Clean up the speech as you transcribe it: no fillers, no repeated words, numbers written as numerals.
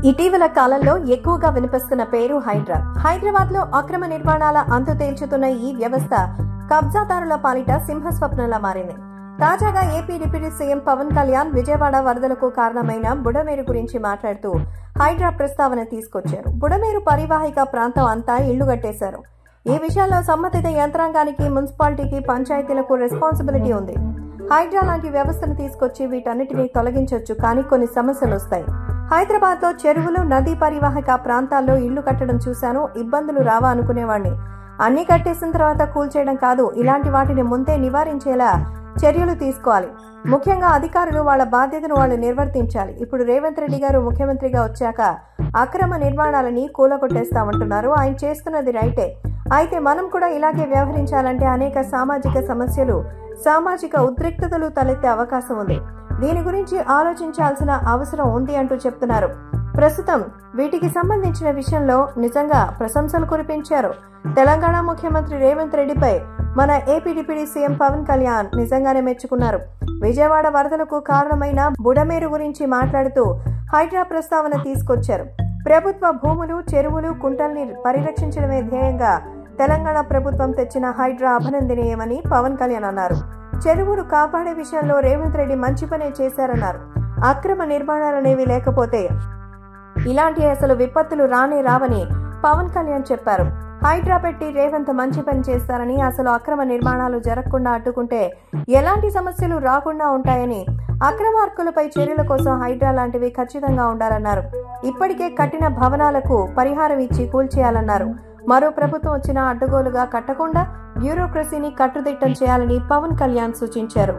ఇటీవల కాలంలో ఎక్కువగా వినిపిస్తున్న పేరు హైడ్రా. హైదరాబాద్ లో అక్రమ నిర్మాణాల అంతు తేల్చుతున్న ఈ వ్యవస్థ కబ్జాదారుల పాలిట సింహస్వప్నంలా మారింది. తాజాగా AP deputy CM Pawan Kalyan Vijayawada వరదలకు కారణమైన బుడమేరు గురించి మాట్లాడుతూ హైడ్రా ప్రస్తావన తీసుకొచ్చారు. బుడమేరు పరివాహిక ప్రాంతం అంతా ఇళ్లు కట్టేశారు. ఈ విషయంలో సంబంధిత యంత్రాంగానికి, మున్సిపాలిటీకి, పంచాయతీలకు రెస్పాన్సిబిలిటీ ఉంది. హైడ్రా లాంటి వ్యవస్థను తీసుకొచ్చి వీటన్నిటినీ తొలగించొచ్చు, కానీ కొన్ని సమస్యలు వస్తాయి. హైదరాబాద్ లో చెరువులు, నదీ పరివాహక ప్రాంతాల్లో ఇళ్లు కట్టడం చూశాను. ఇబ్బందులు రావా అనుకునేవాడిని. అన్ని కట్టేసిన తర్వాత కూల్చేయడం కాదు, ఇలాంటి వాటిని ముందే నివారించేలా చర్యలు తీసుకోవాలి. ముఖ్యంగా అధికారులు వాళ్ల బాధ్యతను వాళ్లు నిర్వర్తించాలి. ఇప్పుడు రేవంత్ రెడ్డి గారు ముఖ్యమంత్రిగా వచ్చాక అక్రమ నిర్మాణాలని కూలగొట్టేస్తామంటున్నారు. ఆయన చేస్తున్నది రైటే. అయితే మనం కూడా ఇలాగే వ్యవహరించాలంటే అనేక సామాజిక సమస్యలు, సామాజిక ఉద్రిక్తతలు తలెత్తే అవకాశం ఉంది. దీని గురించి ఆలోచించాల్సిన అవసరం ఉంది అంటూ చెప్తున్నారు. ప్రస్తుతం వీటికి సంబంధించిన విషయంలో నిజంగా ప్రశంసలు కురిపించారు. తెలంగాణ ముఖ్యమంత్రి రేవంత్ రెడ్డిపై మన AP deputy CM Pawan Kalyan నిజంగానే మెచ్చుకున్నారు. విజయవాడ వరదలకు కారణమైన బుడమేరు గురించి మాట్లాడుతూ హైడ్రా ప్రస్తావన తీసుకొచ్చారు. ప్రభుత్వ భూములు, చెరువులు, కుంటల్ని పరిరక్షించడమే ధ్యేయంగా తెలంగాణ ప్రభుత్వం తెచ్చిన హైడ్రా అభినందనీయమని పవన్ కళ్యాణ్ అన్నారు. చెరువులు కాపాడే విషయంలో రేవంత్ రెడ్డి మంచి పనే చేశారన్నారు. అక్రమ నిర్మాణాలనేవి లేకపోతే ఇలాంటి అసలు విపత్తులు రానే రావని పవన్ కళ్యాణ్ చెప్పారు. హైడ్రా పెట్టి రేవంత్ మంచి పని చేస్తారని, అసలు అక్రమ నిర్మాణాలు జరగకుండా అడ్డుకుంటే ఎలాంటి సమస్యలు రాకుండా ఉంటాయని, అక్రమార్కులపై చర్యల కోసం హైడ్రా లాంటివి ఖచ్చితంగా ఉండాలన్నారు. ఇప్పటికే కట్టిన భవనాలకు పరిహారం ఇచ్చి కూల్చేయాలన్నారు. మరో ప్రభుత్వం వచ్చినా అడ్డగోలుగా కట్టకుండా బ్యూరోక్రసీని కట్టుదిట్టం చేయాలని పవన్ కళ్యాణ్ సూచించారు.